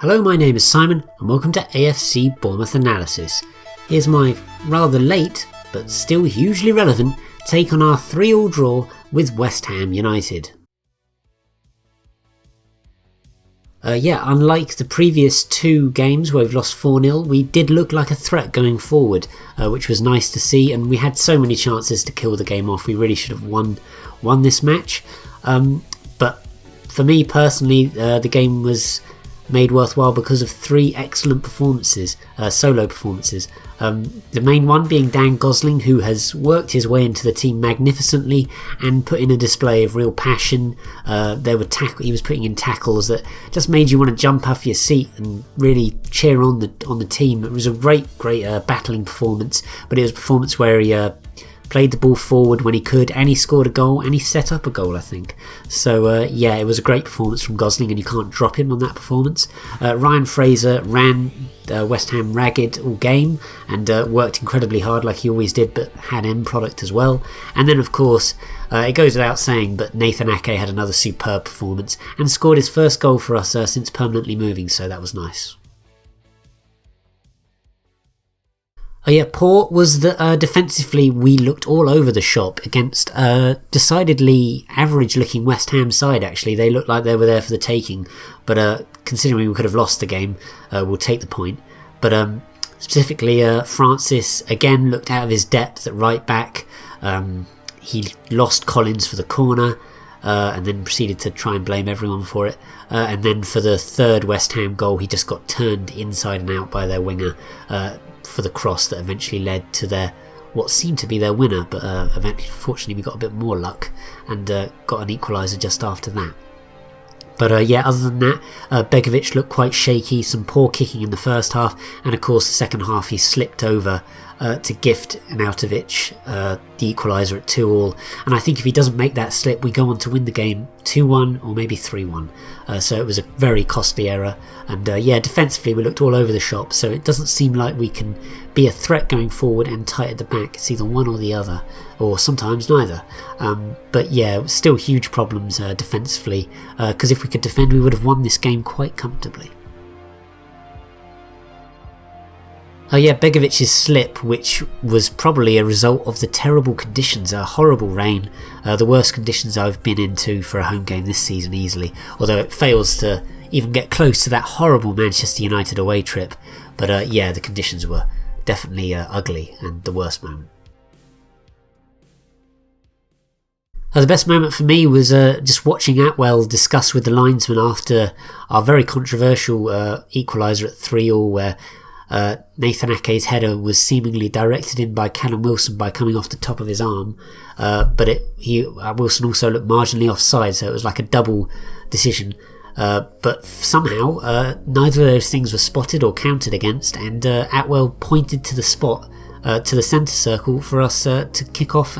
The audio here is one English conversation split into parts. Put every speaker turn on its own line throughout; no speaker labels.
Hello, my name is Simon and welcome to AFC Bournemouth Analysis. Here's my rather late, but still hugely relevant, take on our 3-3 draw with West Ham United. Unlike the previous 2 games where we've lost 4-0, we did look like a threat going forward, which was nice to see, and we had so many chances to kill the game off. We really should have won this match. But for me personally, the game was made worthwhile because of 3 excellent performances, solo performances. The main one being Dan Gosling, who has worked his way into the team magnificently and put in a display of real passion. He was putting in tackles that just made you want to jump off your seat and really cheer on the team. It was a great battling performance, but it was a performance where he played the ball forward when he could, and he scored a goal, and he set up a goal, I think. So it was a great performance from Gosling, and you can't drop him on that performance. Ryan Fraser ran West Ham ragged all game and worked incredibly hard like he always did, but had end product as well. And then of course, it goes without saying, but Nathan Ake had another superb performance and scored his first goal for us since permanently moving, so that was nice. Poor was that defensively we looked all over the shop against a decidedly average looking West Ham side. Actually, they looked like they were there for the taking, but considering we could have lost the game, we'll take the point. But specifically, Francis again looked out of his depth at right back. He lost Collins for the corner and then proceeded to try and blame everyone for it. And then for the third West Ham goal, he just got turned inside and out by their winger for the cross that eventually led to what seemed to be their winner, but fortunately we got a bit more luck and got an equaliser just after that. But other than that, Begovic looked quite shaky, some poor kicking in the first half, and of course the second half he slipped over to gift Arnautovic the equaliser at 2-2, and I think if he doesn't make that slip we go on to win the game 2-1 or maybe 3-1. So it was a very costly error, and defensively we looked all over the shop, so it doesn't seem like we can be a threat going forward and tight at the back. It's either one or the other, or sometimes neither. Still huge problems defensively, because if we could defend we would have won this game quite comfortably. Begovic's slip, which was probably a result of the terrible conditions, a horrible rain, the worst conditions I've been into for a home game this season easily, although it fails to even get close to that horrible Manchester United away trip. But the conditions were definitely ugly and the worst moment. The best moment for me was just watching Atwell discuss with the linesman after our very controversial equaliser at 3-3, where Nathan Ake's header was seemingly directed in by Callum Wilson by coming off the top of his arm, but Wilson also looked marginally offside, so it was like a double decision. But somehow neither of those things were spotted or counted against, and Atwell pointed to the spot, to the centre circle, for us to kick off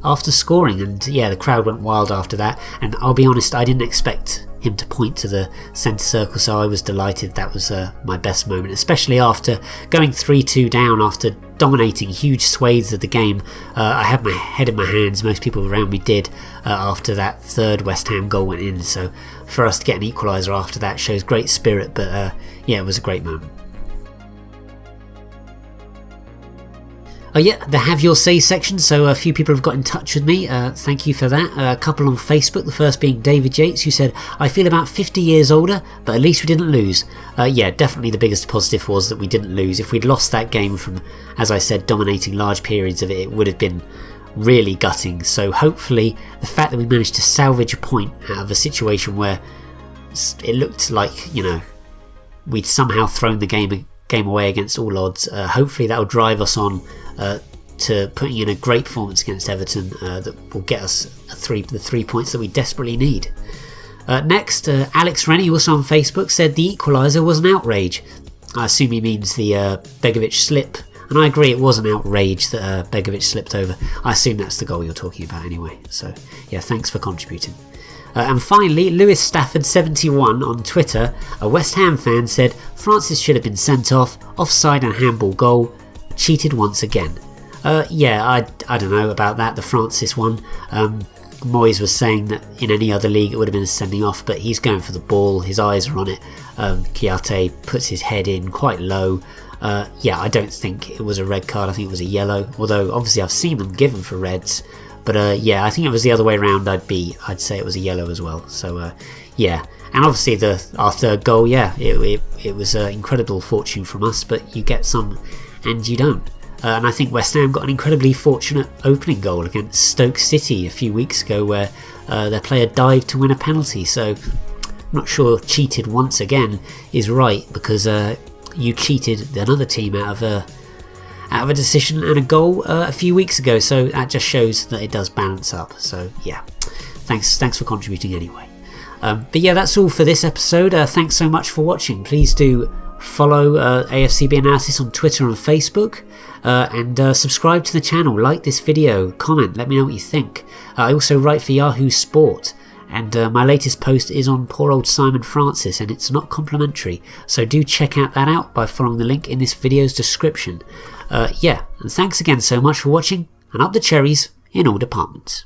after scoring, and the crowd went wild after that. And I'll be honest, I didn't expect him to point to the centre circle, so I was delighted. That was my best moment, especially after going 3-2 down after dominating huge swathes of the game. I had my head in my hands, most people around me did, after that third West Ham goal went in, so for us to get an equaliser after that shows great spirit. But it was a great moment. The Have Your Say section, so a few people have got in touch with me, thank you for that. A couple on Facebook, the first being David Yates, who said, I feel about 50 years older, but at least we didn't lose. Definitely the biggest positive was that we didn't lose. If we'd lost that game from, as I said, dominating large periods of it, it would have been really gutting. So hopefully the fact that we managed to salvage a point out of a situation where it looked like, we'd somehow thrown the game away against all odds, hopefully that will drive us on to putting in a great performance against Everton that will get us the 3 points that we desperately need. Next, Alex Rennie, also on Facebook, said the equaliser was an outrage. I assume he means the Begovic slip, and I agree it was an outrage that Begovic slipped over. I assume that's the goal you're talking about anyway, so thanks for contributing. And finally, Lewis Stafford 71 on Twitter, a West Ham fan, said Francis should have been sent off, offside and handball goal, cheated once again. I don't know about that, the Francis one. Moyes was saying that in any other league it would have been a sending off, but he's going for the ball, his eyes are on it. Kouyaté puts his head in quite low. Yeah, I don't think it was a red card, I think it was a yellow, although obviously I've seen them given for reds. But yeah, I think it was the other way around. I'd say it was a yellow as well. So yeah, and obviously our third goal, yeah, it was incredible fortune from us, but you get some and you don't. And I think West Ham got an incredibly fortunate opening goal against Stoke City a few weeks ago, where their player dived to win a penalty. So I'm not sure cheated once again is right, because you cheated another team out of a decision and a goal a few weeks ago. So that just shows that it does balance up. So yeah, thanks for contributing anyway. But yeah, that's all for this episode. Thanks so much for watching. Please do follow AFCB Analysis on Twitter and Facebook, and subscribe to the channel, like this video, comment, let me know what you think. I also write for Yahoo Sport, and my latest post is on poor old Simon Francis, and it's not complimentary, so do check that out by following the link in this video's description. Yeah, and thanks again so much for watching, and up the cherries in all departments.